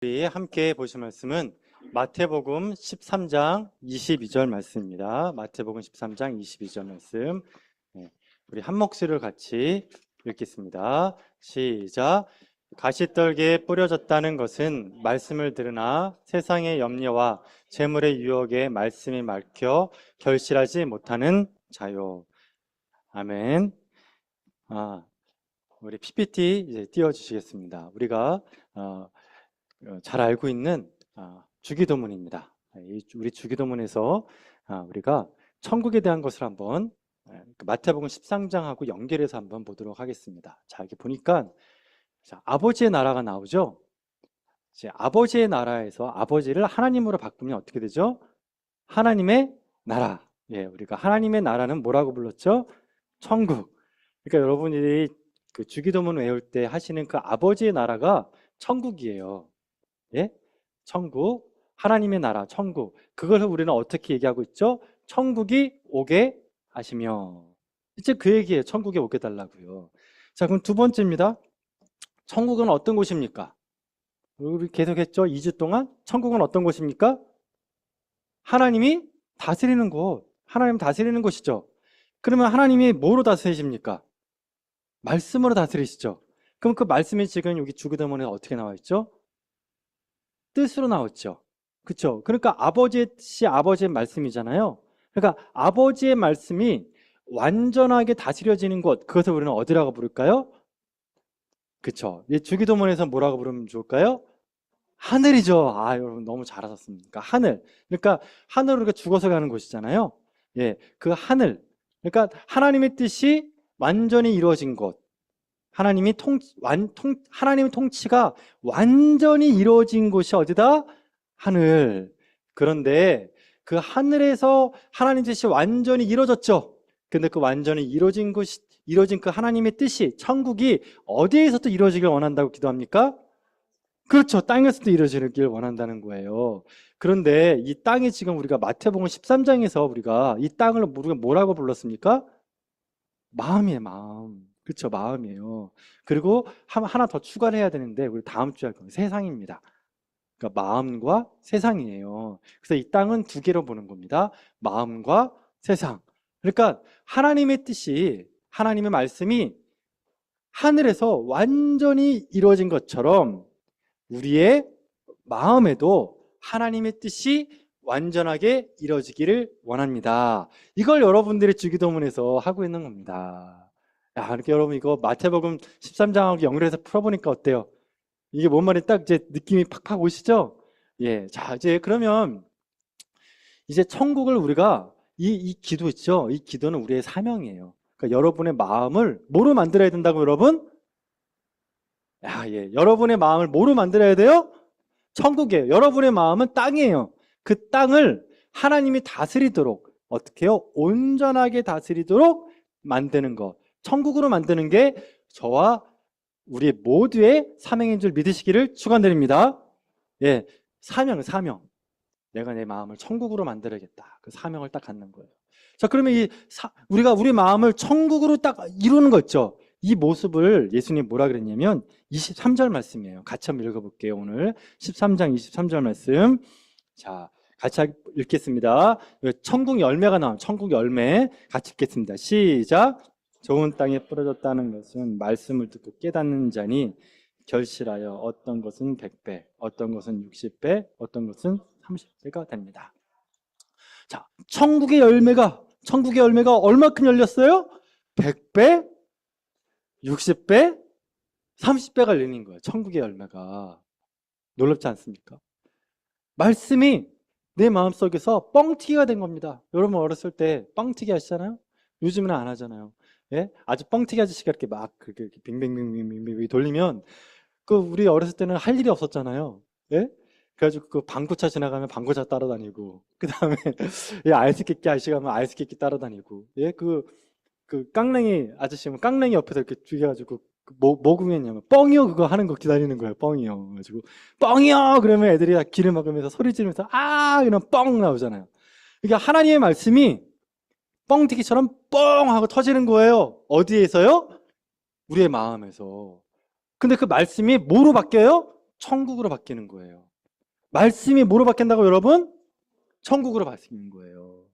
우리 함께 보실 말씀은 마태복음 13장 22절 말씀입니다. 마태복음 13장 22절 말씀. 우리 한 목소리를 같이 읽겠습니다. 시작. 가시떨기에 뿌려졌다는 것은 말씀을 들으나 세상의 염려와 재물의 유혹에 말씀이 막혀 결실하지 못하는 자요. 아멘. 우리 PPT 이제 띄워주시겠습니다. 우리가 잘 알고 있는 주기도문입니다. 우리 주기도문에서 우리가 천국에 대한 것을 한번 마태복음 13장하고 연결해서 한번 보도록 하겠습니다. 자, 이렇게 보니까 아버지의 나라가 나오죠. 이제 아버지의 나라에서 아버지를 하나님으로 바꾸면 어떻게 되죠? 하나님의 나라. 예, 우리가 하나님의 나라는 뭐라고 불렀죠? 천국. 그러니까 여러분이 그 주기도문 외울 때 하시는 그 아버지의 나라가 천국이에요. 예? 천국, 하나님의 나라, 천국. 그걸 우리는 어떻게 얘기하고 있죠? 천국이 오게 하시며. 이제 그 얘기예요. 천국에 오게 달라고요. 자, 그럼 두 번째입니다. 천국은 어떤 곳입니까? 우리 계속했죠? 2주 동안. 천국은 어떤 곳입니까? 하나님이 다스리는 곳. 하나님 다스리는 곳이죠. 그러면 하나님이 뭐로 다스리십니까? 말씀으로 다스리시죠. 그럼 그 말씀이 지금 여기 주기도문에 어떻게 나와 있죠? 뜻으로 나왔죠. 그렇죠? 그러니까 아버지의 뜻이 아버지의 말씀이잖아요. 그러니까 아버지의 말씀이 완전하게 다스려지는 곳, 그것을 우리는 어디라고 부를까요? 그렇죠? 이 주기도문에서 뭐라고 부르면 좋을까요? 하늘이죠. 여러분 너무 잘하셨습니다. 하늘. 그러니까 하늘로 우리가 죽어서 가는 곳이잖아요. 예, 그 하늘. 그러니까 하나님의 뜻이 완전히 이루어진 곳. 하나님의 통치가 완전히 이루어진 곳이 어디다? 하늘. 그런데 그 하늘에서 하나님 뜻이 완전히 이루어졌죠. 근데 그 완전히 이루어진 그 하나님의 뜻이, 천국이 어디에서도 이루어지길 원한다고 기도합니까? 그렇죠. 땅에서도 이루어지길 원한다는 거예요. 그런데 이 땅이 지금 우리가 마태복음 13장에서 우리가 이 땅을 우리가 뭐라고 불렀습니까? 마음이에요, 마음. 그렇죠, 마음이에요. 그리고 하나 더 추가를 해야 되는데 우리 다음 주에 할 거예요. 세상입니다. 그러니까 마음과 세상이에요. 그래서 이 땅은 두 개로 보는 겁니다. 마음과 세상. 그러니까 하나님의 뜻이, 하나님의 말씀이 하늘에서 완전히 이루어진 것처럼 우리의 마음에도 하나님의 뜻이 완전하게 이루어지기를 원합니다. 이걸 여러분들이 주기도문에서 하고 있는 겁니다. 이렇게 여러분 이거 마태복음 13장하고 연결해서 풀어보니까 어때요? 이게 뭔 말인지 딱 이제 느낌이 팍팍 오시죠? 예, 자 이제 그러면 이제 천국을 우리가 이 기도 있죠? 이 기도는 우리의 사명이에요. 그러니까 여러분의 마음을 뭐로 만들어야 된다고 여러분? 예, 여러분의 마음을 뭐로 만들어야 돼요? 천국이에요. 여러분의 마음은 땅이에요. 그 땅을 하나님이 다스리도록, 어떻게 해요? 온전하게 다스리도록 만드는 것. 천국으로 만드는 게 저와 우리 모두의 사명인 줄 믿으시기를 축원드립니다. 예, 사명. 내가 내 마음을 천국으로 만들어야겠다. 그 사명을 딱 갖는 거예요. 자, 그러면 우리가 우리 마음을 천국으로 딱 이루는 거 있죠? 이 모습을 예수님 뭐라 그랬냐면 23절 말씀이에요. 같이 한번 읽어볼게요. 오늘 13장 23절 말씀. 자, 같이 읽겠습니다. 천국 열매가 나온 천국 열매 같이 읽겠습니다. 시작. 좋은 땅에 뿌려졌다는 것은 말씀을 듣고 깨닫는 자니 결실하여 어떤 것은 100배, 어떤 것은 60배, 어떤 것은 30배가 됩니다. 자, 천국의 열매가 얼마큼 열렸어요? 100배, 60배, 30배가 열리는 거예요. 천국의 열매가. 놀랍지 않습니까? 말씀이 내 마음속에서 뻥튀기가 된 겁니다. 여러분 어렸을 때 뻥튀기 하시잖아요? 요즘은 안 하잖아요. 예? 아주 뻥튀기 아저씨가 이렇게 막 빙빙빙빙빙 돌리면 우리 어렸을 때는 할 일이 없었잖아요. 예? 그래가지고 그 방구차 지나가면 방구차 따라다니고, 그 다음에 아이스 깨끼 아저씨 가면 아이스 깨끼 따라다니고, 예? 그 깡냉이 아저씨면 깡냉이 옆에서 이렇게 죽여가지고 뭐 궁했냐면 뻥이요 그거 하는 거 기다리는 거예요. 뻥이요. 그래가지고 뻥이요 그러면 애들이 다 기를 먹으면서 소리 지르면서 이러면 뻥 나오잖아요. 그러니까 하나님의 말씀이 뻥튀기처럼 뻥 하고 터지는 거예요. 어디에서요? 우리의 마음에서. 근데 그 말씀이 뭐로 바뀌어요? 천국으로 바뀌는 거예요. 말씀이 뭐로 바뀐다고 여러분? 천국으로 바뀌는 거예요.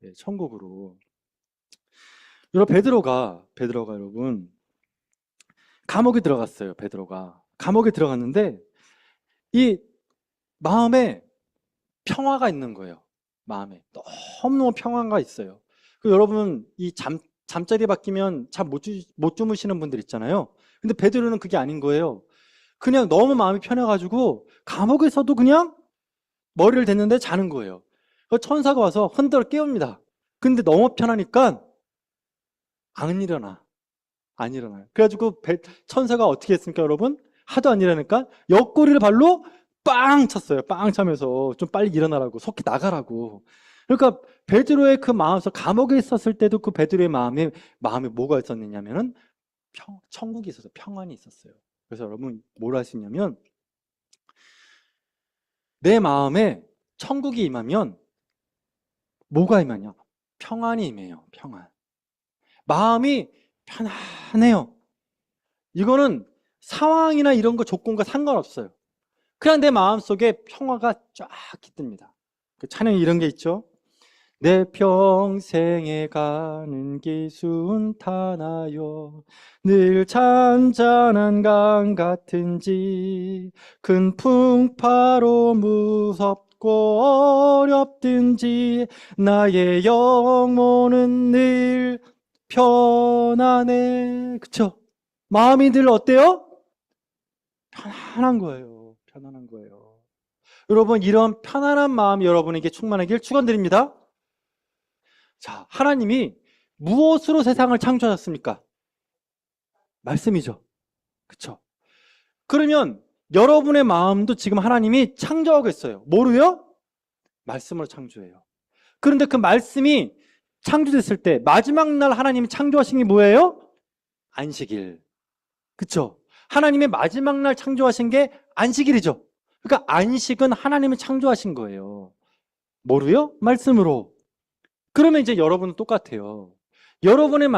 네, 천국으로. 여러분 베드로가 여러분 감옥에 들어갔어요. 베드로가 감옥에 들어갔는데 이 마음에 평화가 있는 거예요. 마음에 너무너무 평화가 있어요. 여러분 이 잠자리 바뀌면 잠 못 주무시는 분들 있잖아요. 근데 베드로는 그게 아닌 거예요. 그냥 너무 마음이 편해가지고 감옥에서도 그냥 머리를 댔는데 자는 거예요. 천사가 와서 흔들어 깨웁니다. 근데 너무 편하니까 안 일어나요. 그래가지고 천사가 어떻게 했습니까, 여러분? 하도 안 일어나니까 옆구리를 발로 빵 쳤어요. 빵 차면서 좀 빨리 일어나라고, 속히 나가라고. 그러니까 베드로의 그 마음에서 감옥에 있었을 때도 그 베드로의 마음에 뭐가 있었느냐면은 천국이 있어서 평안이 있었어요. 그래서 여러분 뭘 하시냐면 내 마음에 천국이 임하면 뭐가 임하냐? 평안이 임해요. 평안. 마음이 편안해요. 이거는 상황이나 이런 거 조건과 상관없어요. 그냥 내 마음속에 평화가 쫙 깃듭니다. 그 찬양에 이런 게 있죠. 내 평생에 가는 길 순탄하여 늘 잔잔한 강 같은지 큰 풍파로 무섭고 어렵든지 나의 영혼은 늘 편안해. 그쵸? 마음이 늘 어때요? 편안한 거예요. 편안한 거예요. 여러분 이런 편안한 마음 여러분에게 충만하길 축원드립니다. 자, 하나님이 무엇으로 세상을 창조하셨습니까? 말씀이죠. 그쵸? 그러면 여러분의 마음도 지금 하나님이 창조하고 있어요. 뭐로요? 말씀으로 창조해요. 그런데 그 말씀이 창조됐을 때 마지막 날 하나님이 창조하신 게 뭐예요? 안식일. 그쵸? 하나님의 마지막 날 창조하신 게 안식일이죠. 그러니까 안식은 하나님이 창조하신 거예요. 뭐로요? 말씀으로. 그러면 이제 여러분은 똑같아요. 여러분의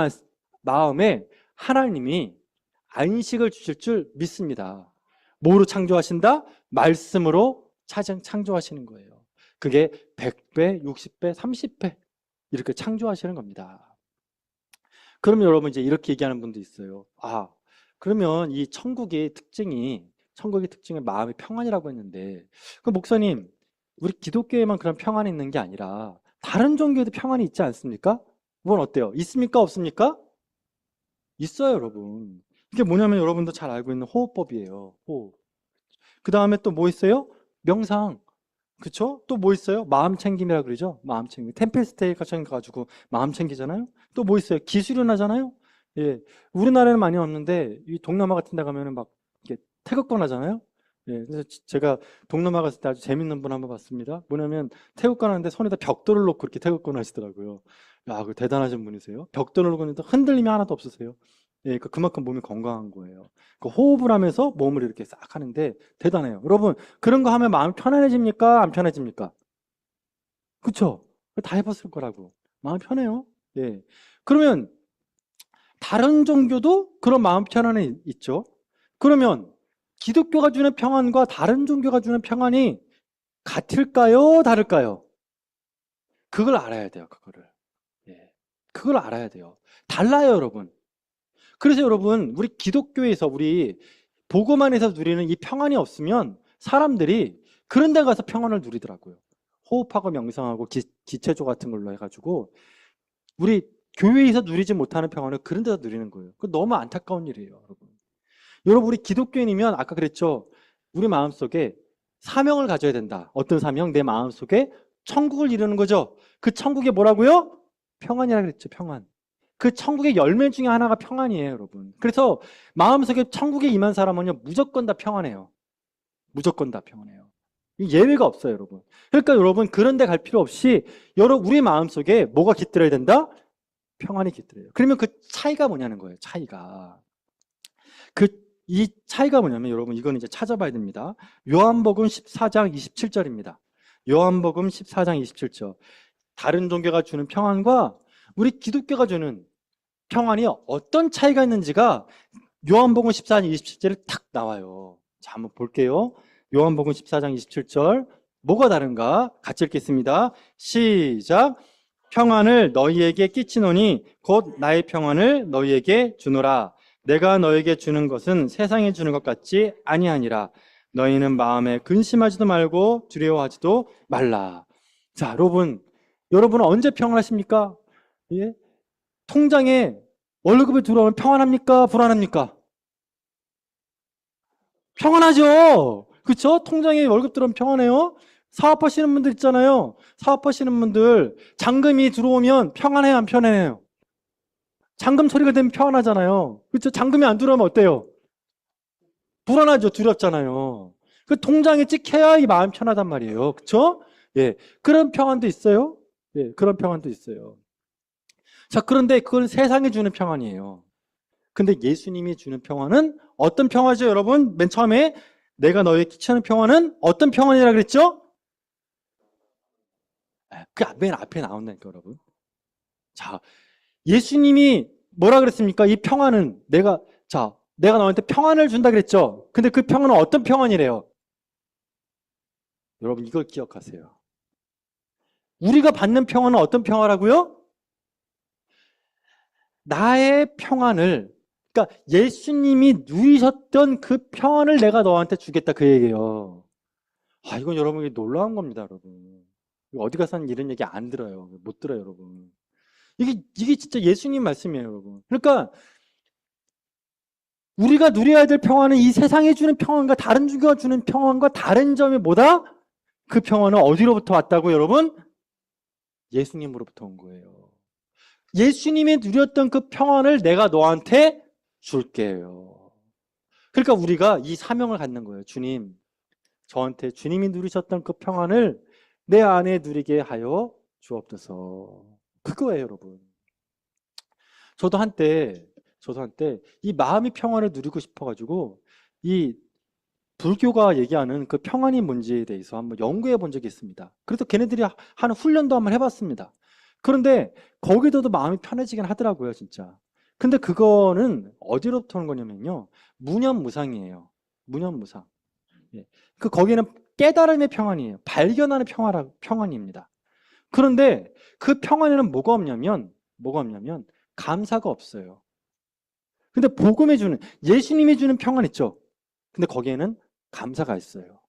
마음에 하나님이 안식을 주실 줄 믿습니다. 뭐로 창조하신다? 말씀으로 창조하시는 거예요. 그게 100배, 60배, 30배 이렇게 창조하시는 겁니다. 그러면 여러분 이제 이렇게 얘기하는 분도 있어요. 아, 그러면 이 천국의 특징이 마음의 평안이라고 했는데 그 목사님, 우리 기독교에만 그런 평안이 있는 게 아니라 다른 종교에도 평안이 있지 않습니까? 그건 어때요? 있습니까? 없습니까? 있어요, 여러분. 이게 뭐냐면 여러분도 잘 알고 있는 호흡법이에요. 호흡. 그 다음에 또 뭐 있어요? 명상. 그쵸? 또 뭐 있어요? 마음 챙김이라 그러죠? 마음 챙김. 템플스테이 가가지고 마음 챙기잖아요? 또 뭐 있어요? 기수련 하잖아요? 예. 우리나라에는 많이 없는데, 이 동남아 같은 데 가면은 막, 이렇게 태극권 하잖아요? 예. 그래서 제가 동남아 갔을 때 아주 재밌는 분 한번 봤습니다. 뭐냐면, 태극권 하는데 손에다 벽돌을 놓고 이렇게 태극권 하시더라고요. 야, 그 대단하신 분이세요. 벽돌을 놓고 있는데 흔들림이 하나도 없으세요. 예, 그만큼 몸이 건강한 거예요. 그 호흡을 하면서 몸을 이렇게 싹 하는데 대단해요. 여러분, 그런 거 하면 마음이 편안해집니까? 안 편해집니까? 그쵸? 다 해봤을 거라고. 마음 편해요. 예. 그러면 다른 종교도 그런 마음 편안이 있죠. 그러면 기독교가 주는 평안과 다른 종교가 주는 평안이 같을까요? 다를까요? 그걸 알아야 돼요. 그거를. 예. 그걸 알아야 돼요. 달라요, 여러분. 그래서 여러분, 우리 기독교에서 우리 보고만 해서 누리는 이 평안이 없으면 사람들이 그런 데 가서 평안을 누리더라고요. 호흡하고 명상하고 기체조 같은 걸로 해가지고 우리 교회에서 누리지 못하는 평안을 그런 데서 누리는 거예요. 그 너무 안타까운 일이에요, 여러분. 여러분, 우리 기독교인이면 아까 그랬죠. 우리 마음속에 사명을 가져야 된다. 어떤 사명? 내 마음속에 천국을 이루는 거죠. 그 천국이 뭐라고요? 평안이라 그랬죠, 평안. 그 천국의 열매 중에 하나가 평안이에요, 여러분. 그래서 마음속에 천국에 임한 사람은요, 무조건 다 평안해요. 무조건 다 평안해요. 예외가 없어요, 여러분. 그러니까 여러분, 그런 데 갈 필요 없이, 우리 마음속에 뭐가 깃들어야 된다? 평안이 깃들어요. 그러면 그 차이가 뭐냐는 거예요, 차이가. 이 차이가 뭐냐면, 여러분, 이건 이제 찾아봐야 됩니다. 요한복음 14장 27절입니다. 요한복음 14장 27절. 다른 종교가 주는 평안과 우리 기독교가 주는 평안이 어떤 차이가 있는지가 요한복음 14장 27절에 딱 나와요. 자, 한번 볼게요. 요한복음 14장 27절. 뭐가 다른가? 같이 읽겠습니다. 시작. 평안을 너희에게 끼치노니 곧 나의 평안을 너희에게 주노라. 내가 너희에게 주는 것은 세상에 주는 것 같지 아니하니라. 너희는 마음에 근심하지도 말고 두려워하지도 말라. 자, 여러분은 언제 평안하십니까? 예? 통장에 월급이 들어오면 평안합니까? 불안합니까? 평안하죠. 그렇죠? 통장에 월급 들어오면 평안해요. 사업하시는 분들 있잖아요. 사업하시는 분들 잔금이 들어오면 평안해요, 안 편안해요? 잔금 처리가 되면 평안하잖아요. 그렇죠? 잔금이 안 들어오면 어때요? 불안하죠. 두렵잖아요. 그 통장에 찍혀야 이 마음 편하단 말이에요. 그렇죠? 예. 그런 평안도 있어요. 예, 그런 평안도 있어요. 자, 그런데 그건 세상이 주는 평안이에요. 근데 예수님이 주는 평안은 어떤 평화죠, 여러분? 맨 처음에 내가 너에게 끼치는 평안은 어떤 평안이라 그랬죠? 그 맨 앞에 나온다니까, 여러분. 자, 예수님이 뭐라 그랬습니까? 이 평안은 내가 너한테 평안을 준다 그랬죠? 근데 그 평안은 어떤 평안이래요? 여러분, 이걸 기억하세요. 우리가 받는 평안은 어떤 평화라고요? 나의 평안을, 그러니까 예수님이 누리셨던 그 평안을 내가 너한테 주겠다 그 얘기예요. 이건 여러분 놀라운 겁니다, 여러분. 어디 가서는 이런 얘기 안 들어요. 못 들어요, 여러분. 이게 진짜 예수님 말씀이에요, 여러분. 그러니까 우리가 누려야 될 평안은 이 세상에 주는 평안과 다른 주가 주는 평안과 다른 점이 뭐다? 그 평안은 어디로부터 왔다고, 여러분? 예수님으로부터 온 거예요. 예수님이 누렸던 그 평안을 내가 너한테 줄게요. 그러니까 우리가 이 사명을 갖는 거예요. 주님, 저한테 주님이 누리셨던 그 평안을 내 안에 누리게 하여 주옵소서. 그거예요, 여러분. 저도 한때 이 마음의 평안을 누리고 싶어가지고 이 불교가 얘기하는 그 평안이 뭔지에 대해서 한번 연구해 본 적이 있습니다. 그래서 걔네들이 하는 훈련도 한번 해봤습니다. 그런데 거기서도 마음이 편해지긴 하더라고요, 진짜. 근데 그거는 어디로부터 오는 거냐면요, 무념무상이에요. 무념무상. 예. 거기는 깨달음의 평안이에요. 발견하는 평안입니다. 그런데 그 평안에는 뭐가 없냐면 감사가 없어요. 근데 예수님이 주는 평안 있죠? 근데 거기에는 감사가 있어요.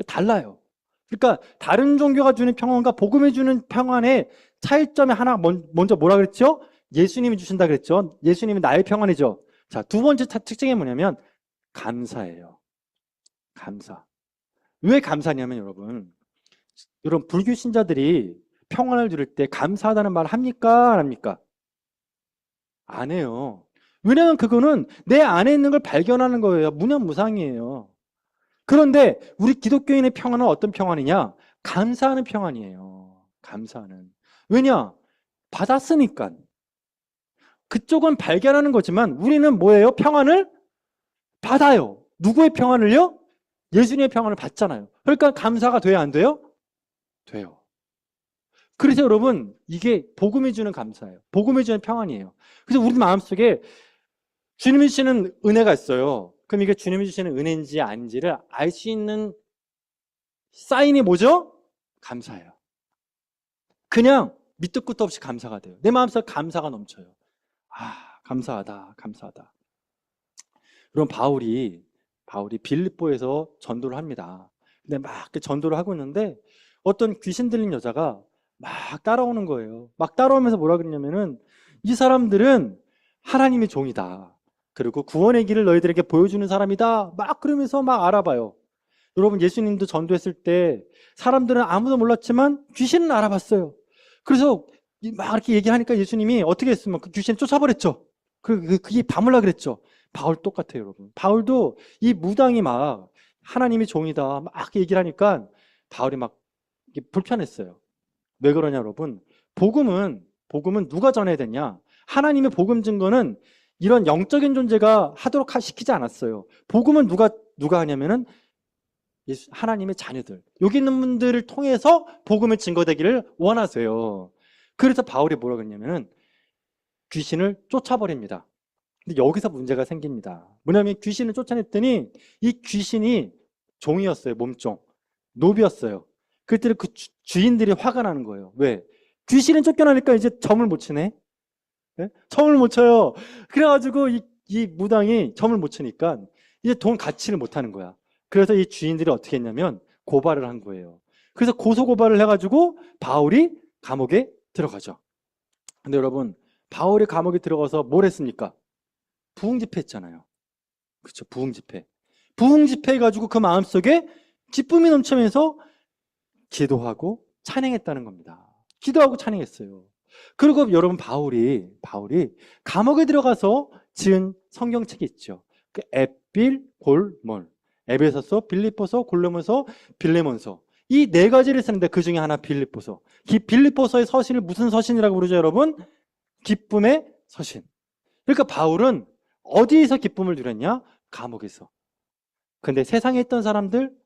달라요. 그러니까 다른 종교가 주는 평안과 복음이 주는 평안의 차이점이 하나 먼저 뭐라 그랬죠? 예수님이 주신다 그랬죠? 예수님이 나의 평안이죠. 자, 두 번째 특징이 뭐냐면 감사예요. 감사. 왜 감사냐면 여러분 불교 신자들이 평안을 누릴 때 감사하다는 말 합니까? 안 합니까? 안 해요. 왜냐하면 그거는 내 안에 있는 걸 발견하는 거예요. 무념무상이에요. 그런데 우리 기독교인의 평안은 어떤 평안이냐? 감사하는 평안이에요. 감사하는. 왜냐? 받았으니까. 그쪽은 발견하는 거지만 우리는 뭐예요? 평안을 받아요. 누구의 평안을요? 예수님의 평안을 받잖아요. 그러니까 감사가 돼야 안 돼요? 돼요. 그래서 여러분 이게 복음이 주는 감사예요. 복음이 주는 평안이에요. 그래서 우리 마음속에 주님이 주시는 은혜가 있어요. 그럼 이게 주님이 주시는 은혜인지 아닌지를 알 수 있는 사인이 뭐죠? 감사예요. 그냥 밑도 끝도 없이 감사가 돼요. 내 마음속에 감사가 넘쳐요. 감사하다, 감사하다. 그럼 바울이 빌립보에서 전도를 합니다. 근데 막 전도를 하고 있는데 어떤 귀신 들린 여자가 막 따라오는 거예요. 막 따라오면서 뭐라 그러냐면은 이 사람들은 하나님의 종이다. 그리고 구원의 길을 너희들에게 보여주는 사람이다. 막 그러면서 막 알아봐요. 여러분 예수님도 전도했을 때 사람들은 아무도 몰랐지만 귀신은 알아봤어요. 그래서 막 이렇게 얘기하니까 예수님이 어떻게 했으면 그 귀신을 쫓아버렸죠. 그게 밤을라 그랬죠. 바울 똑같아요, 여러분. 바울도 이 무당이 막 하나님의 종이다 막 얘기를 하니까 바울이 막 불편했어요. 왜 그러냐, 여러분? 복음은 누가 전해야 되냐? 하나님의 복음 증거는 이런 영적인 존재가 하도록 시키지 않았어요. 복음은 누가 하냐면은 하나님의 자녀들, 여기 있는 분들을 통해서 복음을 증거되기를 원하세요. 그래서 바울이 뭐라 그랬냐면은 귀신을 쫓아버립니다. 근데 여기서 문제가 생깁니다. 뭐냐면 귀신을 쫓아냈더니 이 귀신이 종이었어요. 몸종. 노비였어요. 그때 그 주인들이 화가 나는 거예요. 왜? 귀신은 쫓겨나니까 이제 점을 못 치네. 네? 점을 못 쳐요. 그래가지고 이 무당이 점을 못 치니까 이제 돈 가치를 못 하는 거야. 그래서 이 주인들이 어떻게 했냐면 고발을 한 거예요. 그래서 고소 고발을 해가지고 바울이 감옥에 들어가죠. 근데 여러분, 바울이 감옥에 들어가서 뭘 했습니까? 부흥집회 했잖아요. 그렇죠. 부흥집회. 부흥집회 해가지고 그 마음속에 기쁨이 넘치면서 기도하고 찬양했다는 겁니다. 기도하고 찬양했어요. 그리고 여러분, 바울이 감옥에 들어가서 지은 성경책이 있죠. 그 에필 골몰, 에베소서, 빌립보서, 골로몬서, 빌레몬서, 이 네 가지를 쓰는데 그 중에 하나 빌립보서. 빌립보서의 서신을 무슨 서신이라고 부르죠, 여러분? 기쁨의 서신. 그러니까 바울은 어디에서 기쁨을 누렸냐? 감옥에서. 근데 세상에 있던 사람들은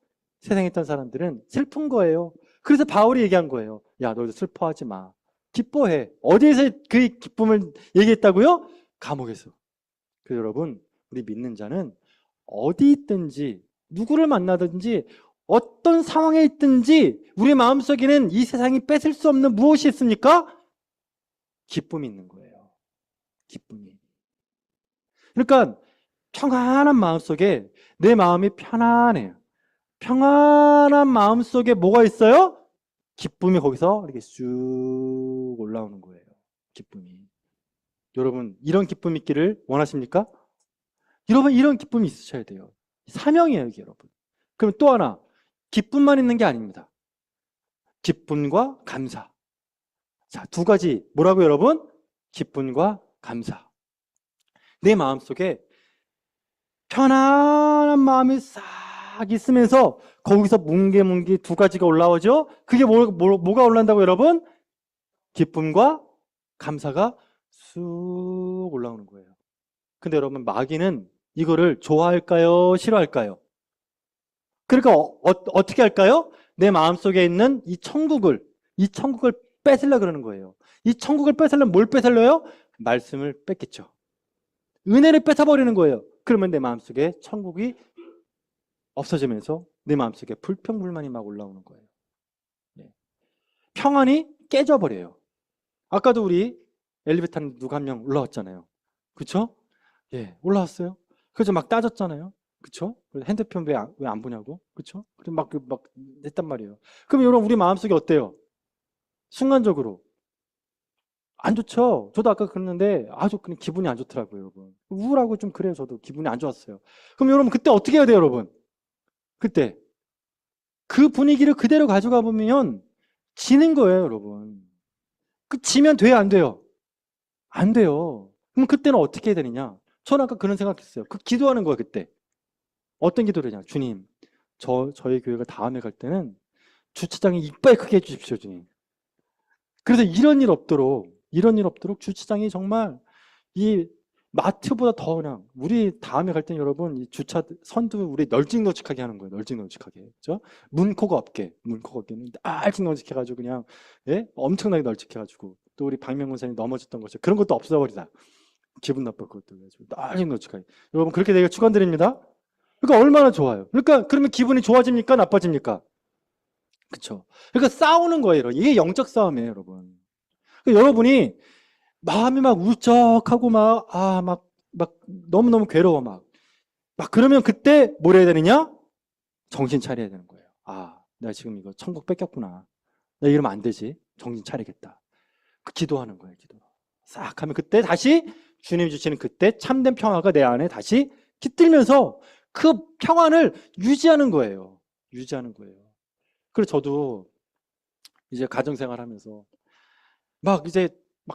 슬픈 거예요. 그래서 바울이 얘기한 거예요. 야, 너도 슬퍼하지 마. 기뻐해. 어디에서 그 기쁨을 얘기했다고요? 감옥에서. 그래서 여러분, 우리 믿는 자는 어디 있든지, 누구를 만나든지, 어떤 상황에 있든지 우리 마음속에는 이 세상이 뺏을 수 없는 무엇이 있습니까? 기쁨이 있는 거예요. 기쁨이. 그러니까 평안한 마음속에 내 마음이 편안해요. 평안한 마음속에 뭐가 있어요? 기쁨이 거기서 이렇게 쑥 올라오는 거예요. 기쁨이. 여러분, 이런 기쁨 있기를 원하십니까? 여러분, 이런 기쁨이 있으셔야 돼요. 사명이에요, 이게 여러분. 그럼 또 하나, 기쁨만 있는 게 아닙니다. 기쁨과 감사. 자, 두 가지. 뭐라고 여러분? 기쁨과 감사. 내 마음속에 편안한 마음이 싹 있으면서 거기서 뭉게뭉게 두 가지가 올라오죠? 그게 뭐가 올라온다고 여러분? 기쁨과 감사가 쑥 올라오는 거예요. 근데 여러분, 마귀는 이거를 좋아할까요? 싫어할까요? 그러니까 어떻게 할까요? 내 마음속에 있는 이 천국을 뺏으려고 그러는 거예요. 이 천국을 뺏으려면 뭘 뺏으려요? 말씀을 뺏겠죠. 은혜를 뺏어버리는 거예요. 그러면 내 마음속에 천국이 없어지면서 내 마음속에 불평불만이 막 올라오는 거예요. 네. 평안이 깨져버려요. 아까도 우리 엘리베이터 타는 누가 한 명 올라왔잖아요. 그쵸? 예, 올라왔어요. 그래서 막 따졌잖아요. 그쵸? 핸드폰 왜 안 보냐고. 그쵸? 그래서 막 했단 말이에요. 그럼 여러분, 우리 마음속에 어때요? 순간적으로. 안 좋죠? 저도 아까 그랬는데 아주 그냥 기분이 안 좋더라고요, 여러분. 우울하고 좀 그래요, 저도. 기분이 안 좋았어요. 그럼 여러분, 그때 어떻게 해야 돼요, 여러분? 그때. 그 분위기를 그대로 가져가 보면 지는 거예요, 여러분. 지면 돼요, 안 돼요? 안 돼요. 그럼 그때는 어떻게 해야 되느냐? 저는 아까 그런 생각했어요. 기도하는 거예요, 그때. 어떤 기도를 하냐? 주님, 저희 교회가 다음에 갈 때는 주차장이 이빨 크게 해주십시오, 주님. 그래서 이런 일 없도록 주차장이 정말 이 마트보다 더 그냥 우리 다음에 갈 때는 여러분 이 주차 선도 우리 널찍널찍하게 하는 거예요. 널찍널찍하게. 그죠? 문코가 없게. 문코가 없게는 널찍널찍해 가지고 그냥 예? 엄청나게 널찍해 가지고 또 우리 박명근 선생님 넘어졌던 것처럼 그런 것도 없어버리다. 기분 나빠 그것도 가지고 널찍널찍하게. 여러분 그렇게 되기를 축원드립니다. 그러니까 얼마나 좋아요. 그러니까 그러면 기분이 좋아집니까? 나빠집니까? 그렇죠. 그러니까 싸우는 거예요. 이게 영적 싸움이에요, 여러분. 그러니까 여러분이 마음이 막 울적하고 막 너무너무 괴로워 막 그러면 그때 뭘 해야 되느냐? 정신 차려야 되는 거예요. 아, 내가 지금 이거 천국 뺏겼구나. 나 이러면 안 되지. 정신 차리겠다. 기도하는 거예요, 기도. 싹 하면 그때 다시 주님이 주시는 그때 참된 평화가 내 안에 다시 깃들면서 그 평안을 유지하는 거예요. 유지하는 거예요. 그래서 저도 이제 가정생활 하면서 이제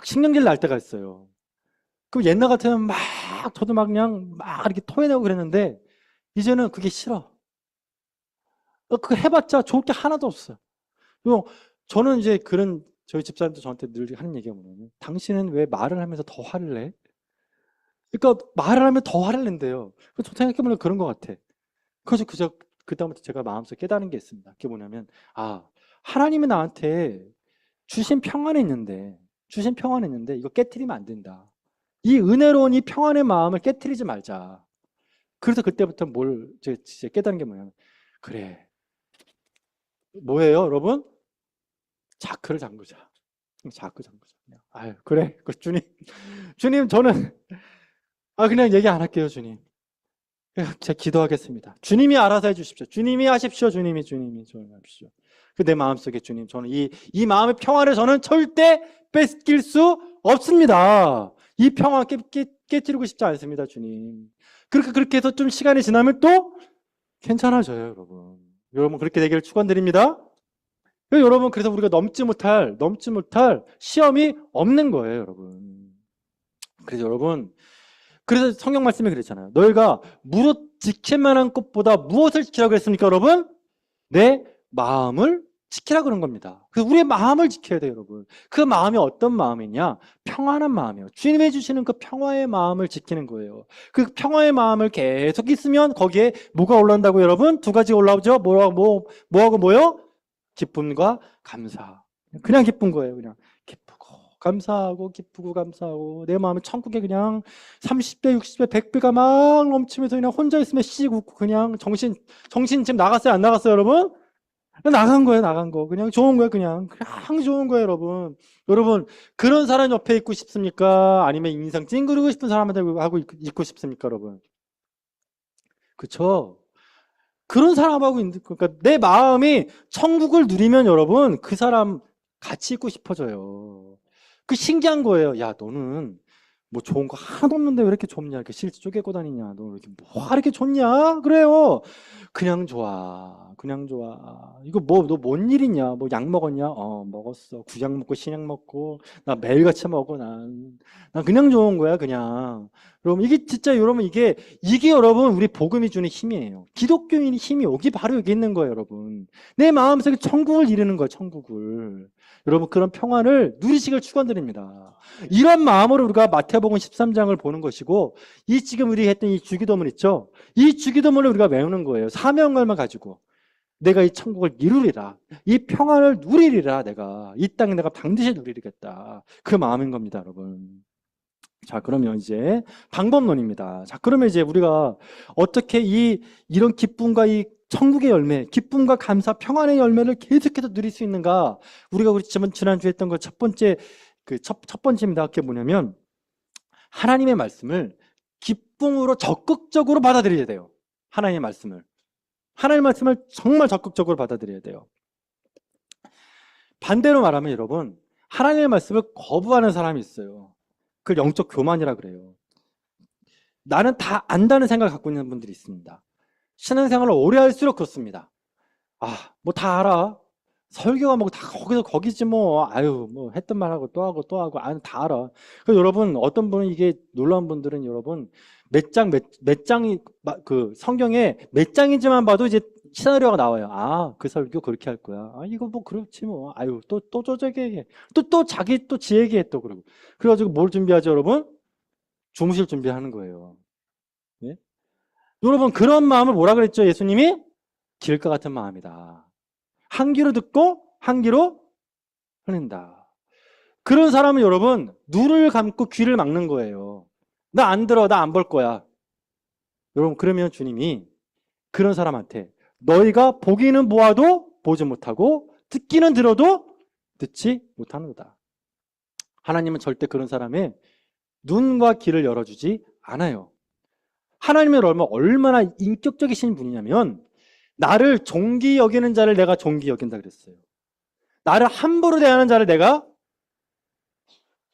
신경질 날 때가 있어요. 그럼 옛날 같으면 저도 그냥 이렇게 토해내고 그랬는데 이제는 그게 싫어. 그거 해봤자 좋을 게 하나도 없어요. 저는 이제 저희 집사람도 저한테 늘 하는 얘기가 뭐냐면 당신은 왜 말을 하면서 더 화를 내? 그러니까 말을 하면 더 화를 낸대요. 저 생각해보면 그런 것 같아. 그래서 그다음부터 제가 마음속에 깨달은 게 있습니다. 그게 뭐냐면 하나님이 나한테 주신 평안이 있는데 이거 깨트리면 안 된다. 이 은혜로운 이 평안의 마음을 깨트리지 말자. 그래서 그때부터 진짜 깨달은 게 뭐냐면 그래. 뭐예요, 여러분? 자크를 잠그자. 자크 잠그자. 아유, 그래. 그 주님. 주님, 저는, 그냥 얘기 안 할게요, 주님. 제가 기도하겠습니다. 주님이 알아서 해주십시오. 주님이 하십시오. 주님이 하십시오. 그 내 마음속에 주님, 저는 이 마음의 평화를 저는 절대 뺏길 수 없습니다. 이 평화 깨뜨리고 싶지 않습니다, 주님. 그렇게 해서 좀 시간이 지나면 또 괜찮아져요, 여러분. 여러분, 그렇게 되기를 축원드립니다. 여러분, 그래서 우리가 넘지 못할 시험이 없는 거예요, 여러분. 그래서 여러분, 그래서 성경 말씀에 그랬잖아요. 너희가 무릇 지킬 만한 것보다 무엇을 지키라고 했습니까, 여러분? 내 마음을 지키라 그런 겁니다. 그래서 우리의 마음을 지켜야 돼요, 여러분. 그 마음이 어떤 마음이냐? 평안한 마음이에요. 주님이 주시는 그 평화의 마음을 지키는 거예요. 그 평화의 마음을 계속 있으면 거기에 뭐가 올라온다고 여러분? 두 가지 올라오죠? 뭐하고 뭐요? 기쁨과 감사. 그냥 기쁜 거예요, 그냥. 기쁘고 감사하고 기쁘고 감사하고 내 마음은 천국에 그냥 30배, 60배, 100배가 막 넘치면서 그냥 혼자 있으면 씩 웃고 그냥 정신 지금 나갔어요, 안 나갔어요, 여러분? 나간 거예요, 나간 거. 그냥 좋은 거예요, 그냥 좋은 거예요, 여러분. 여러분, 그런 사람 옆에 있고 싶습니까? 아니면 인상 찡그리고 싶은 사람한테 하고 있고 싶습니까, 여러분? 그쵸? 그런 사람하고 그러니까 내 마음이 천국을 누리면 여러분, 그 사람 같이 있고 싶어져요. 그 신기한 거예요. 야, 너는 뭐 좋은 거 하나도 없는데 왜 이렇게 좋냐? 이렇게 실지 쪼개고 다니냐? 너 이렇게 뭐가 이렇게 좋냐? 그래요. 그냥 좋아. 그냥 좋아. 이거 너 뭔 일이냐? 뭐 약 먹었냐? 먹었어. 구약 먹고 신약 먹고 나 매일같이 먹어. 난 그냥 좋은 거야, 그냥. 여러분, 이게 진짜 여러분 이게 여러분 우리 복음이 주는 힘이에요. 기독교인의 힘이 바로 여기 있는 거예요, 여러분. 내 마음속에 천국을 이루는 거예요, 천국을. 여러분, 그런 평안을 누리시길 축원드립니다. 이런 마음으로 우리가 마태복음 13장을 보는 것이고, 지금 우리 했던 이 주기도문 있죠? 이 주기도문을 우리가 외우는 거예요. 사명감을 가지고. 내가 이 천국을 이루리라. 이 평안을 누리리라. 내가 이 땅에 내가 반드시 누리겠다. 그 마음인 겁니다, 여러분. 자, 그러면 이제 방법론입니다. 자, 그러면 이제 우리가 어떻게 이런 기쁨과 이 천국의 열매, 기쁨과 감사, 평안의 열매를 계속해서 누릴 수 있는가? 우리가 지난주에 했던 거 첫 번째입니다. 그게 뭐냐면, 하나님의 말씀을 기쁨으로 적극적으로 받아들여야 돼요. 하나님의 말씀을 정말 적극적으로 받아들여야 돼요. 반대로 말하면 여러분, 하나님의 말씀을 거부하는 사람이 있어요. 그걸 영적 교만이라 그래요. 나는 다 안다는 생각을 갖고 있는 분들이 있습니다. 신앙생활을 오래 할수록 그렇습니다. 뭐 다 알아. 설교가 뭐 다 거기지 뭐. 뭐 했던 말 하고 또 하고 또 하고. 다 알아. 그래서 여러분, 어떤 분은 이게 놀라운 분들은 여러분, 몇 장이 그 성경에 몇 장인지만 봐도 이제 시나리오가 나와요. 그 설교 그렇게 할 거야. 이거 뭐 그렇지 뭐. 또 저게 또 자기 또 지 얘기해 또 그러고. 그래가지고 뭘 준비하죠, 여러분? 주무실 준비하는 거예요. 네? 여러분, 그런 마음을 뭐라 그랬죠, 예수님이? 길가 같은 마음이다. 한 귀로 듣고 한 귀로 흘린다. 그런 사람은 여러분, 눈을 감고 귀를 막는 거예요. 나 안 들어, 나 안 볼 거야. 여러분, 그러면 주님이 그런 사람한테 너희가 보기는 보아도 보지 못하고 듣기는 들어도 듣지 못하는도다. 하나님은 절대 그런 사람의 눈과 귀를 열어주지 않아요. 하나님은 얼마나 인격적이신 분이냐면, 나를 존귀 여기는 자를 내가 존귀 여긴다 그랬어요. 나를 함부로 대하는 자를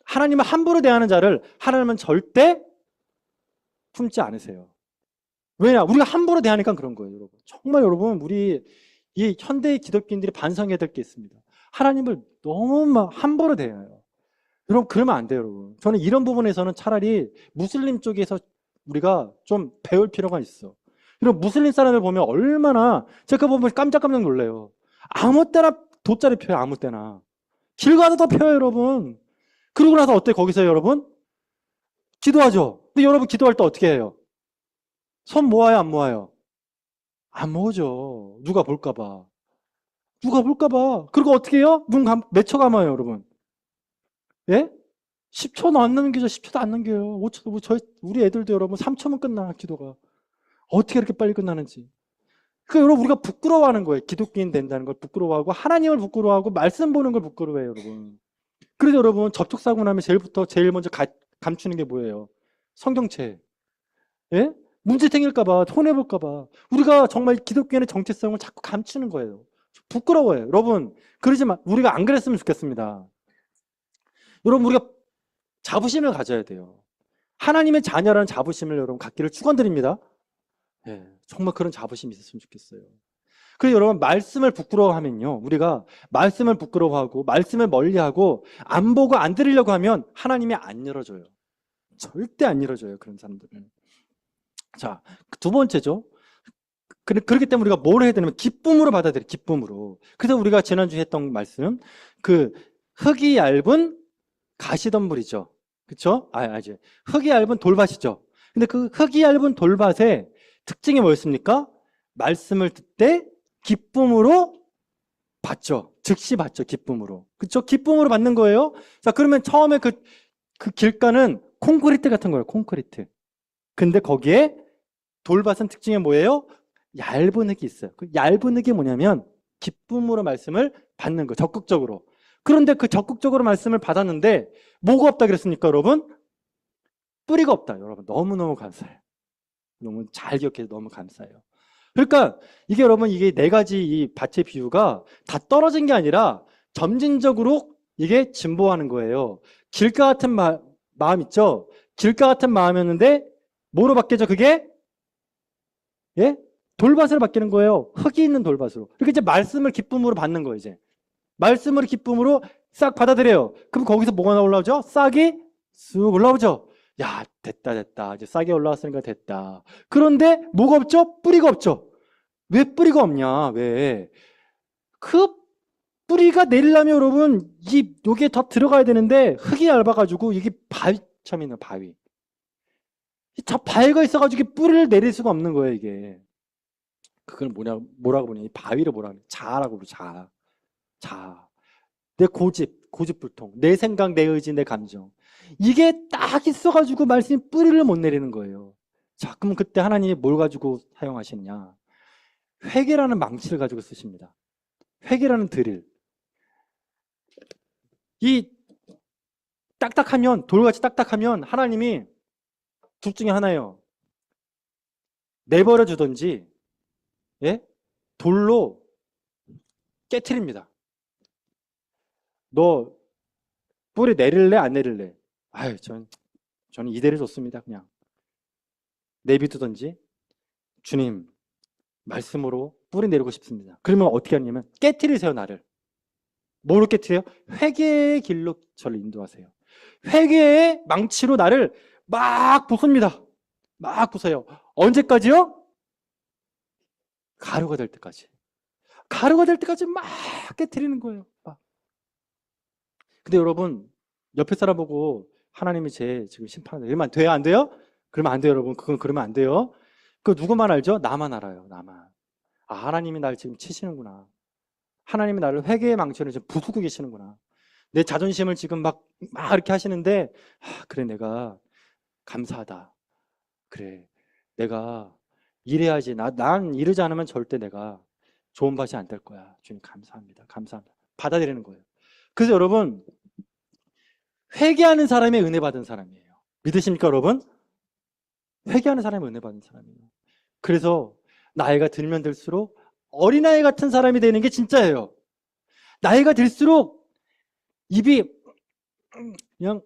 하나님은 함부로 대하는 자를 하나님은 절대 품지 않으세요. 왜냐? 우리가 함부로 대하니까 그런 거예요, 여러분. 정말 여러분, 우리 이 현대의 기독교인들이 반성해야 될 게 있습니다. 하나님을 너무 함부로 대해요. 여러분, 그러면 안 돼요, 여러분. 저는 이런 부분에서는 차라리 무슬림 쪽에서 우리가 좀 배울 필요가 있어. 이런 무슬림 사람을 보면 얼마나, 제가 보면 깜짝깜짝 놀래요. 아무 때나 돗자리 펴요, 아무 때나. 길 가서 다 펴요, 여러분. 그러고 나서 어때, 거기서 여러분? 기도하죠. 근데 여러분 기도할 때 어떻게 해요? 손 모아요, 안 모아요? 안 모으죠. 누가 볼까봐. 그리고 어떻게 해요? 몇 초 감아요, 여러분? 예? 10초는 안 넘기죠. 10초도 안 넘겨요. 5초, 우리 애들도 여러분 3초면 끝나, 기도가. 어떻게 이렇게 빨리 끝나는지. 그러니까 여러분 우리가 부끄러워하는 거예요. 기독교인 된다는 걸 부끄러워하고 하나님을 부끄러워하고 말씀 보는 걸 부끄러워해요, 여러분. 그래서 여러분 접촉사고 나면 제일 먼저 감추는 게 뭐예요? 성경책. 예? 문제 생길까봐, 손해볼까봐. 우리가 정말 기독교인의 정체성을 자꾸 감추는 거예요. 부끄러워요. 여러분, 그러지만 우리가 안 그랬으면 좋겠습니다. 여러분, 우리가 자부심을 가져야 돼요. 하나님의 자녀라는 자부심을 여러분 갖기를 축원드립니다. 예, 정말 그런 자부심이 있었으면 좋겠어요. 그래서 여러분, 말씀을 부끄러워하면요. 우리가 말씀을 부끄러워하고, 말씀을 멀리하고, 안 보고 안 들으려고 하면 하나님이 안 열어줘요. 절대 안 열어줘요. 그런 사람들은. 자, 두 번째죠. 그렇기 때문에 우리가 뭘 해야 되냐면 기쁨으로 받아들여요. 기쁨으로. 그래서 우리가 지난주에 했던 말씀, 그 흙이 얇은 가시덤불이죠. 그쵸? 아니, 흙이 얇은 돌밭이죠. 근데 그 흙이 얇은 돌밭의 특징이 뭐였습니까? 말씀을 듣되 기쁨으로 받죠. 즉시 받죠. 기쁨으로. 그쵸? 기쁨으로 받는 거예요. 자, 그러면 처음에 그 길가는 콘크리트 같은 거예요. 콘크리트. 근데 거기에 돌밭은 특징이 뭐예요? 얇은 흙이 있어요. 그 얇은 흙이 뭐냐면 기쁨으로 말씀을 받는 거예요. 적극적으로. 그런데 그 적극적으로 말씀을 받았는데 뭐가 없다 그랬습니까, 여러분? 뿌리가 없다. 여러분 너무너무 감사해요. 너무 잘 기억해서 너무 감사해요. 그러니까 이게 여러분 이게 네 가지 이 밭의 비유가 다 떨어진 게 아니라 점진적으로 이게 진보하는 거예요. 길가 같은 마음 있죠? 길가 같은 마음이었는데 뭐로 바뀌죠? 그게 예? 돌밭으로 바뀌는 거예요. 흙이 있는 돌밭으로. 그러니까 이제 말씀을 기쁨으로 받는 거예요, 이제. 말씀을 기쁨으로 싹 받아들여요. 그럼 거기서 뭐가 올라오죠? 싹이 쑥 올라오죠. 야, 됐다. 이제 싹이 올라왔으니까 됐다. 그런데 뭐가 없죠? 뿌리가 없죠. 왜 뿌리가 없냐? 왜? 그 뿌리가 내리려면 여러분, 요게 더 들어가야 되는데 흙이 얇아가지고 이게 바위처럼 있는 바위. 저 바위가 있어가지고 뿌리를 내릴 수가 없는 거예요, 이게. 그걸 뭐라고 보냐? 이 바위를 뭐라고 하냐? 자라고 그러죠, 자. 내 고집불통, 내 생각, 내 의지, 내 감정. 이게 딱 있어가지고 말씀이 뿌리를 못 내리는 거예요. 자, 그럼 그때 하나님이 뭘 가지고 사용하시느냐? 회개라는 망치를 가지고 쓰십니다. 회개라는 드릴. 이 딱딱하면, 돌같이 딱딱하면 하나님이 둘 중에 하나예요. 내버려 주든지, 예? 돌로 깨트립니다. 너 뿌리 내릴래? 안 내릴래? 아유, 저는 이대로 좋습니다. 그냥 내비두든지 주님 말씀으로 뿌리 내리고 싶습니다. 그러면 어떻게 하냐면 깨트리세요, 나를. 뭐로 깨트려요? 회개의 길로 저를 인도하세요. 회개의 망치로 나를 막 부숩니다. 막 부숴요. 언제까지요? 가루가 될 때까지. 가루가 될 때까지 막 깨트리는 거예요. 막. 근데 여러분, 옆에 사람 보고 하나님이 제 지금 심판한다. 이러면 돼요? 안 돼요? 그러면 안 돼요, 여러분. 그건 그러면 안 돼요. 그 누구만 알죠? 나만 알아요, 나만. 아, 하나님이 날 지금 치시는구나. 하나님이 나를 회개의 망치로 지금 부수고 계시는구나. 내 자존심을 지금 막 이렇게 하시는데, 그래, 내가 감사하다. 그래, 내가 이래야지. 난 이러지 않으면 절대 내가 좋은 밭이 안 될 거야. 주님, 감사합니다. 감사합니다. 받아들이는 거예요. 그래서 여러분, 회개하는 사람이 은혜 받은 사람이에요. 믿으십니까, 여러분? 회개하는 사람이 은혜 받은 사람이에요. 그래서 나이가 들면 들수록 어린아이 같은 사람이 되는 게 진짜예요. 나이가 들수록 입이 그냥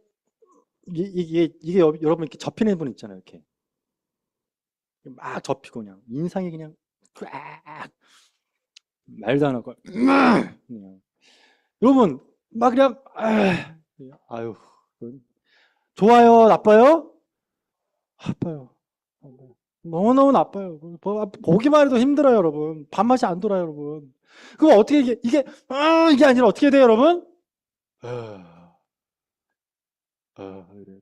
이게 여러분 이렇게 접히는 분 있잖아요. 이렇게 막 접히고 그냥 인상이 그냥 꽉 말도 안 하고 그냥. 여러분 막 그냥 아유 좋아요, 나빠요? 아파요. 너무너무 나빠요. 보기만 해도 힘들어요, 여러분. 밥맛이 안 돌아요, 여러분. 그럼 어떻게 이게 아니라 어떻게 돼요, 여러분? 이래야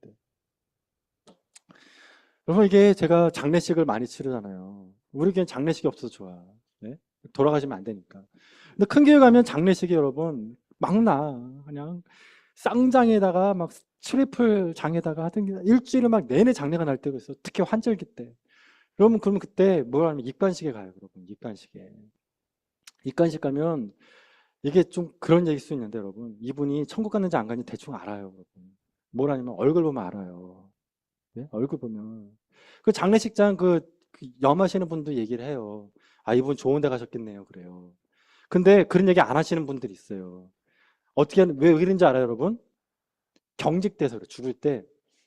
돼. 여러분, 이게 제가 장례식을 많이 치르잖아요. 우리 교회는 장례식이 없어서 좋아. 네? 돌아가시면 안 되니까. 근데 큰 교회 가면 장례식이 여러분, 막 나. 그냥 쌍장에다가 막 트리플 장에다가 하던 게 일주일을 막 내내 장례가 날 때가 있어. 특히 환절기 때. 여러분, 그러면 그때 뭘 하면 입관식에 가요, 여러분. 입관식에. 입관식 가면 이게 좀 그런 얘기일 수 있는데, 여러분. 이분이 천국 갔는지 안 갔는지 대충 알아요, 여러분. 뭘 하냐면 얼굴 보면 알아요. 예? 얼굴 보면. 그 장례식장 그 염하시는 분도 얘기를 해요. 아, 이분 좋은 데 가셨겠네요. 그래요. 근데 그런 얘기 안 하시는 분들이 있어요. 왜 그런지 알아요, 여러분? 경직돼서 그래. 죽을 때,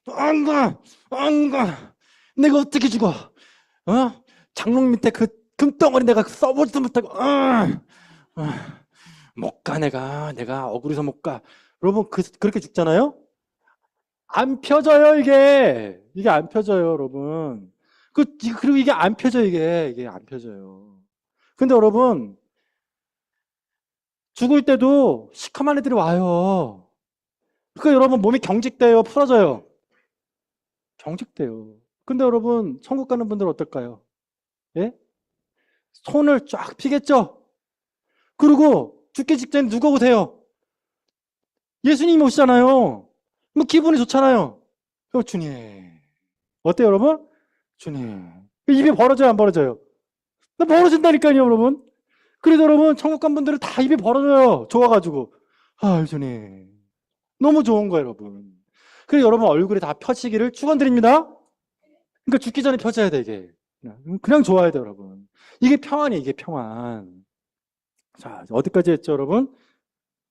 안 가! 안 가! 내가 어떻게 죽어? 어? 장롱 밑에 그 금덩어리 내가 써보지도 못하고, 못 가, 내가 억울해서 못 가. 여러분, 그렇게 죽잖아요? 안 펴져요, 이게. 이게 안 펴져요, 여러분. 그리고 이게 안 펴져, 이게 안 펴져요. 근데 여러분, 죽을 때도 시커먼 애들이 와요. 그러니까 여러분, 몸이 경직돼요, 풀어져요. 경직돼요. 근데 여러분, 천국 가는 분들은 어떨까요? 예? 손을 쫙 피겠죠? 그리고 죽기 직전에 누가 오세요? 예수님이 오시잖아요. 뭐 기분이 좋잖아요. 주님. 어때요, 여러분? 주님. 입이 벌어져요, 안 벌어져요? 벌어진다니까요, 여러분. 그래서 여러분, 천국 간 분들은 다 입이 벌어져요. 좋아가지고. 아, 주님. 너무 좋은 거예요, 여러분. 그래서 여러분 얼굴이 다 펴지기를 축원드립니다. 그러니까 죽기 전에 펴져야 돼, 이게. 그냥 좋아야 돼, 여러분. 이게 평안이에요, 이게 평안. 자, 어디까지 했죠, 여러분?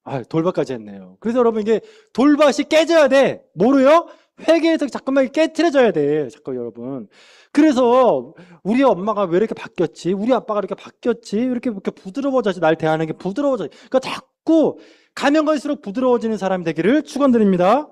아, 돌밭까지 했네요. 그래서 여러분, 이게 돌밭이 깨져야 돼. 뭐로요? 회개에서 잠깐만 깨트려져야 돼. 잠깐, 여러분. 그래서 우리 엄마가 왜 이렇게 바뀌었지? 우리 아빠가 이렇게 바뀌었지? 이렇게 부드러워져야지. 날 대하는 게 부드러워져. 그러니까 자꾸 가면 갈수록 부드러워지는 사람이 되기를 축원드립니다.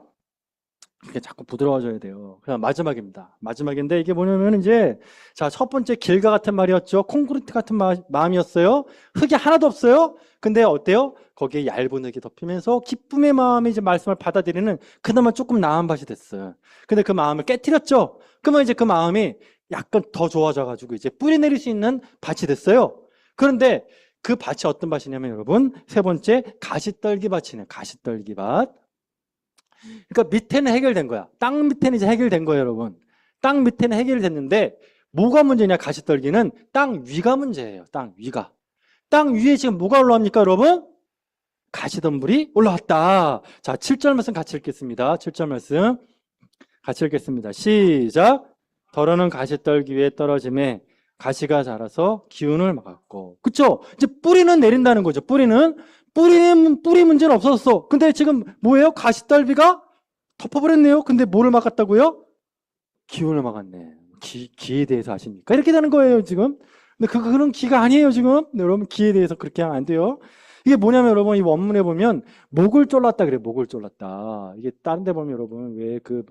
이게 자꾸 부드러워져야 돼요. 그냥 마지막입니다. 마지막인데 이게 뭐냐면 이제 자, 첫 번째 길가 같은 말이었죠. 콘크리트 같은 마음이었어요. 흙이 하나도 없어요. 근데 어때요? 거기에 얇은 흙이 덮이면서 기쁨의 마음이 이제 말씀을 받아들이는 그나마 조금 나은 밭이 됐어요. 근데 그 마음을 깨트렸죠. 그러면 이제 그 마음이 약간 더 좋아져 가지고 이제 뿌리 내릴 수 있는 밭이 됐어요. 그런데 그 밭이 어떤 밭이냐면 여러분, 세 번째 가시떨기 밭이네요. 가시떨기 밭. 그러니까 밑에는 해결된 거야. 땅 밑에는 이제 해결된 거예요, 여러분. 땅 밑에는 해결됐는데 뭐가 문제냐? 가시떨기는 땅 위가 문제예요. 땅 위가. 땅 위에 지금 뭐가 올라옵니까, 여러분? 가시덤불이 올라왔다. 자, 7절 말씀 같이 읽겠습니다. 7절 말씀 같이 읽겠습니다. 시작. 더러는 가시떨기 위에 떨어짐에 가시가 자라서 기운을 막았고. 그쵸? 이제 뿌리는 내린다는 거죠. 뿌리 문제는 없었어. 근데 지금 뭐예요? 가시떨비가 덮어버렸네요. 근데 뭐를 막았다고요? 기운을 막았네. 기에 대해서 아십니까? 이렇게 되는 거예요, 지금. 근데 그런 기가 아니에요, 지금. 네, 여러분, 기에 대해서 그렇게 하면 안 돼요. 이게 뭐냐면, 여러분, 이 원문에 보면, 목을 졸랐다 그래요, 목을 졸랐다. 이게 다른 데 보면, 여러분, 왜 그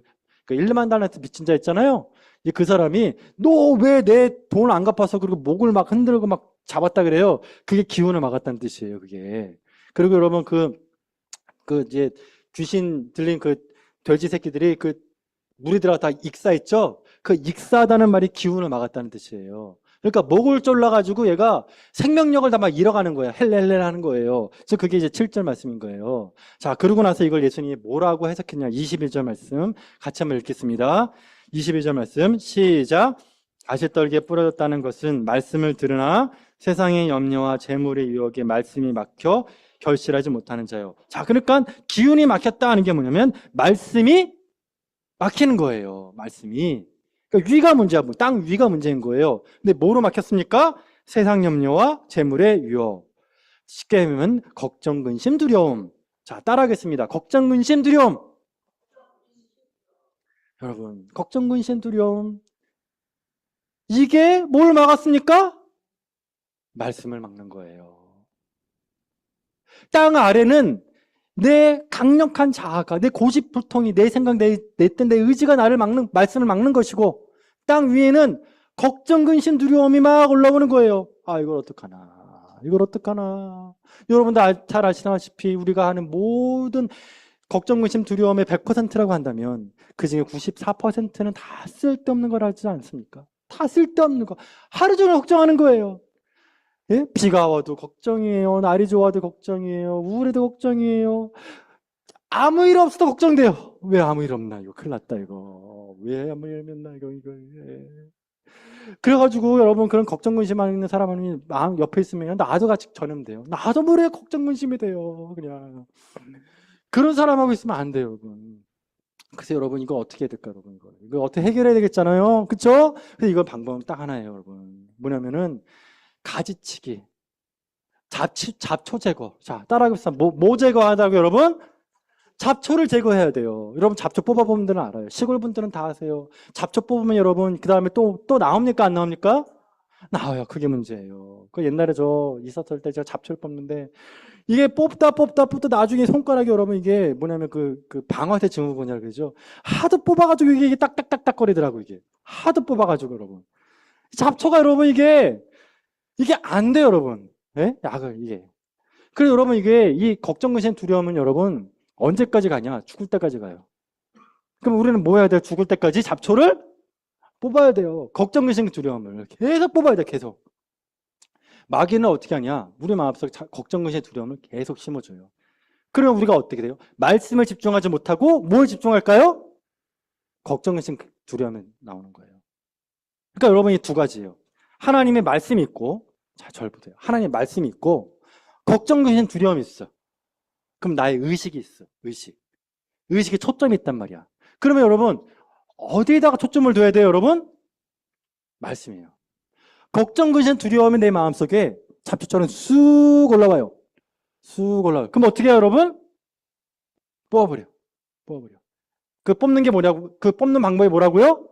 1만 달란트 미친 자 있잖아요. 그 사람이, 너 왜 내 돈 안 갚아서 그리고 목을 막 흔들고 막 잡았다 그래요. 그게 기운을 막았다는 뜻이에요, 그게. 그리고 여러분, 이제, 귀신 들린 돼지 새끼들이 물이 들어가 다 익사했죠? 그 익사하다는 말이 기운을 막았다는 뜻이에요. 그러니까 목을 졸라가지고 얘가 생명력을 다 막 잃어가는 거예요. 헬렐렐 하는 거예요. 그래서 그게 이제 7절 말씀인 거예요. 자, 그러고 나서 이걸 예수님이 뭐라고 해석했냐? 21절 말씀 같이 한번 읽겠습니다. 21절 말씀 시작. 가시떨기에 뿌려졌다는 것은 말씀을 들으나 세상의 염려와 재물의 유혹에 말씀이 막혀 결실하지 못하는 자요. 자, 그러니까 기운이 막혔다 하는 게 뭐냐면 말씀이 막히는 거예요. 말씀이. 그러니까 위가 문제야. 땅 위가 문제인 거예요. 근데 뭐로 막혔습니까? 세상 염려와 재물의 유혹. 쉽게 하면 걱정, 근심, 두려움. 자, 따라하겠습니다. 걱정, 근심, 두려움. 여러분, 걱정, 근심, 두려움. 이게 뭘 막았습니까? 말씀을 막는 거예요. 땅 아래는 내 강력한 자아가, 내 고집불통이, 내 생각, 내 뜻, 내 의지가 나를 막는, 말씀을 막는 것이고, 땅 위에는 걱정, 근심, 두려움이 막 올라오는 거예요. 아, 이걸 어떡하나. 이걸 어떡하나. 여러분들 잘 아시다시피 우리가 하는 모든 걱정, 근심, 두려움의 100%라고 한다면 그 중에 94%는 다 쓸데없는 걸 하지 않습니까? 다 쓸데없는 거. 하루 종일 걱정하는 거예요. 예? 비가 와도 걱정이에요. 날이 좋아도 걱정이에요. 우울해도 걱정이에요. 아무 일 없어도 걱정돼요. 왜 아무 일 없나? 이거 큰일 났다, 이거. 왜 아무 일 없나? 이거. 예. 그래가지고 여러분 그런 걱정 근심하는 사람이 마음 옆에 있으면 나도 같이 전염돼요. 나도 모르게 걱정 근심이 돼요. 그냥 그런 사람하고 있으면 안 돼요, 여러분. 그래서 여러분 이거 어떻게 해야 될까, 여러분 이거 어떻게 해결해야 되겠잖아요, 그렇죠? 그래서 이거 방법은 딱 하나예요, 여러분. 뭐냐면은 가지치기, 잡초 제거. 자, 따라하겠습니다. 뭐 제거하다고 여러분? 잡초를 제거해야 돼요. 여러분 잡초 뽑아보는 분들은 알아요. 시골 분들은 다 아세요. 잡초 뽑으면 여러분 그 다음에 또 나옵니까 안 나옵니까? 나와요. 그게 문제예요. 그 옛날에 저 있었을 때 제가 잡초를 뽑는데 이게 뽑다 나중에 손가락이 여러분 이게 뭐냐면 그 방아쇠 증후군이라 그러죠. 하도 뽑아가지고 이게 딱딱딱딱 거리더라고 이게. 하도 뽑아가지고 여러분. 잡초가 여러분 이게 안 돼요 여러분. 예? 약을 이게. 그래서 여러분 이게 이 걱정, 근심, 두려움은 여러분 언제까지 가냐? 죽을 때까지 가요. 그럼 우리는 뭐 해야 돼요? 죽을 때까지 잡초를 뽑아야 돼요. 걱정, 근심, 두려움을 계속 뽑아야 돼요. 계속. 마귀는 어떻게 하냐? 우리 마음속에 걱정, 근심, 두려움을 계속 심어줘요. 그러면 우리가 어떻게 돼요? 말씀을 집중하지 못하고 뭘 집중할까요? 걱정, 근심, 두려움이 나오는 거예요. 그러니까 여러분 이 두 가지예요. 하나님의 말씀이 있고, 자, 절 보세요. 하나님의 말씀이 있고, 걱정, 근심, 두려움이 있어. 그럼 나의 의식이 있어. 의식에 초점이 있단 말이야. 그러면 여러분 어디에다가 초점을 둬야 돼요, 여러분? 말씀이에요. 걱정, 근심, 두려움이 내 마음속에 잡초처럼 쑥 올라와요. 쑥 올라와요. 그럼 어떻게 해요, 여러분? 뽑아버려. 그 뽑는 게 뭐냐고? 그 뽑는 방법이 뭐라고요?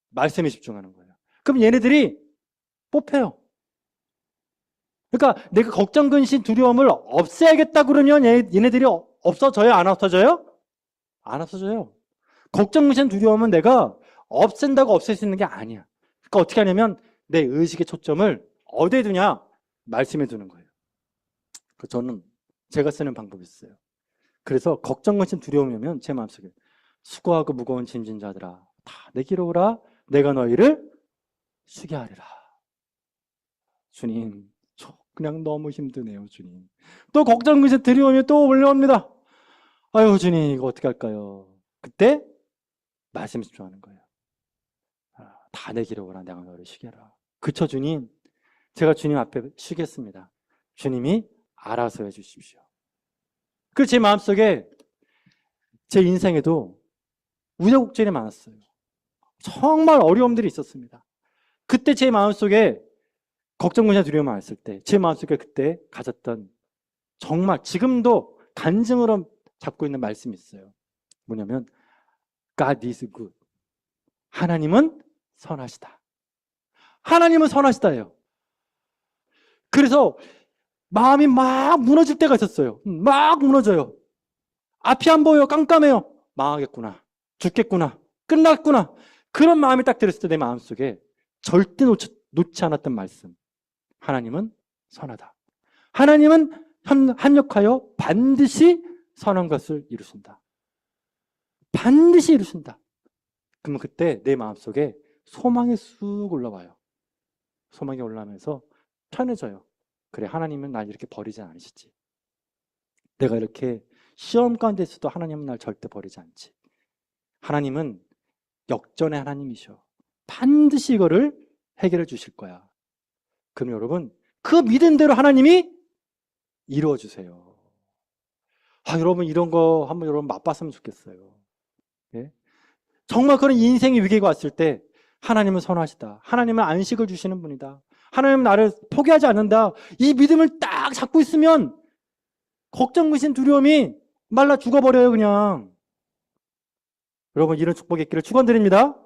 말씀에 집중하는 거예요. 그럼 얘네들이 뽑혀요. 그러니까 내가 걱정, 근심, 두려움을 없애야겠다 그러면 얘네들이 없어져요? 안 없어져요? 안 없어져요. 걱정, 근심, 두려움은 내가 없앤다고 없앨 수 있는 게 아니야. 그러니까 어떻게 하냐면 내 의식의 초점을 어디에 두냐? 말씀에 두는 거예요. 저는 제가 쓰는 방법이 있어요. 그래서 걱정, 근심, 두려움이 오면 제 마음속에 수고하고 무거운 짐진 자들아 다 내게로 오라 내가 너희를 쉬게 하리라. 주님, 저 그냥 너무 힘드네요, 주님. 또 걱정, 근심, 두려움이 또 올라옵니다. 아유, 주님, 이거 어떻게 할까요? 그때 말씀에 집중하는 거예요. 다 내기로 오라 내가 너를 쉬게 하라. 그쵸, 주님? 제가 주님 앞에 쉬겠습니다. 주님이 알아서 해주십시오. 그 제 마음속에 제 인생에도 우여곡절이 많았어요. 정말 어려움들이 있었습니다. 그때 제 마음속에 걱정, 근심, 두려움 많았을 때 제 마음속에 그때 가졌던 정말 지금도 간증으로 잡고 있는 말씀이 있어요. 뭐냐면 God is good. 하나님은 선하시다. 하나님은 선하시다예요. 그래서 마음이 막 무너질 때가 있었어요. 막 무너져요. 앞이 안 보여요. 깜깜해요. 망하겠구나. 죽겠구나. 끝났구나. 그런 마음이 딱 들었을 때 내 마음속에 절대 놓지 않았던 말씀. 하나님은 선하다. 하나님은 합력하여 반드시 선한 것을 이루신다. 반드시 이루신다. 그러면 그때 내 마음속에 소망이 쑥 올라와요. 소망이 올라오면서 편해져요. 그래, 하나님은 날 이렇게 버리지 않으시지. 내가 이렇게 시험 가운데 있어도 하나님은 날 절대 버리지 않지. 하나님은 역전의 하나님이셔. 반드시 이거를 해결해 주실 거야. 그럼 여러분, 그 믿음대로 하나님이 이루어 주세요. 여러분 이런 거 한번 여러분 맛봤으면 좋겠어요. 예? 정말 그런 인생의 위기가 왔을 때 하나님은 선하시다. 하나님은 안식을 주시는 분이다. 하나님은 나를 포기하지 않는다. 이 믿음을 딱 잡고 있으면 걱정, 근심, 두려움이 말라 죽어버려요, 그냥. 여러분, 이런 축복의 길을 축원드립니다.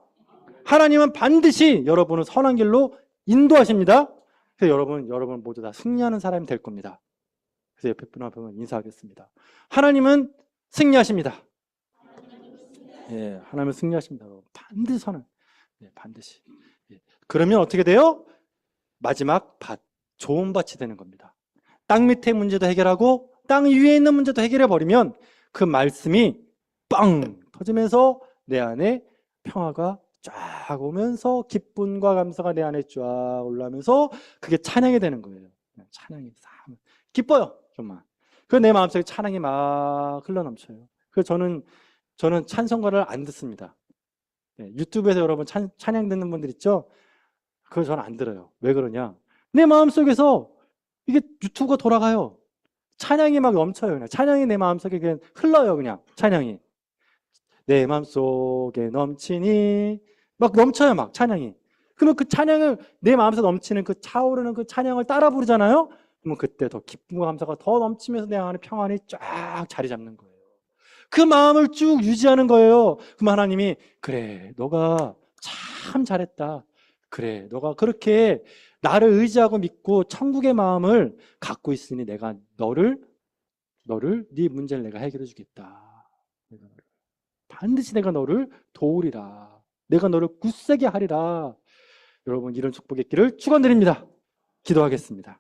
하나님은 반드시 여러분을 선한 길로 인도하십니다. 그래서 여러분 모두 다 승리하는 사람이 될 겁니다. 그래서 옆에 분 앞에 인사하겠습니다. 하나님은 승리하십니다. 예, 하나님은 승리하십니다. 반드시 선한. 예, 반드시. 예. 그러면 어떻게 돼요? 마지막 밭, 좋은 밭이 되는 겁니다. 땅 밑의 문제도 해결하고 땅 위에 있는 문제도 해결해 버리면 그 말씀이 빵 터지면서 내 안에 평화가 쫙 오면서 기쁨과 감사가 내 안에 쫙 올라오면서 그게 찬양이 되는 거예요. 찬양이 기뻐요, 정말. 그래서 내 마음속에 찬양이 막 흘러넘쳐요. 그래서 저는 찬송가를 안 듣습니다. 네, 유튜브에서 여러분 찬양 듣는 분들 있죠? 그거 저는 안 들어요. 왜 그러냐? 내 마음속에서 이게 유튜브가 돌아가요. 찬양이 막 넘쳐요. 그냥 찬양이 내 마음속에 그냥 흘러요. 그냥 찬양이 내 마음속에 넘치니 막 넘쳐요. 막 찬양이. 그러면 그 찬양을 내 마음에서 넘치는 그 차오르는 그 찬양을 따라 부르잖아요. 그러면 그때 더 기쁨과 감사가 더 넘치면서 내 안에 평안이 쫙 자리 잡는 거예요. 그 마음을 쭉 유지하는 거예요. 그럼 하나님이 그래 너가 참 잘했다. 그래 너가 그렇게 나를 의지하고 믿고 천국의 마음을 갖고 있으니 내가 너를 네 문제를 내가 해결해 주겠다. 반드시 내가 너를 도우리라. 내가 너를 굳세게 하리라. 여러분 이런 축복의 길을 축원드립니다. 기도하겠습니다.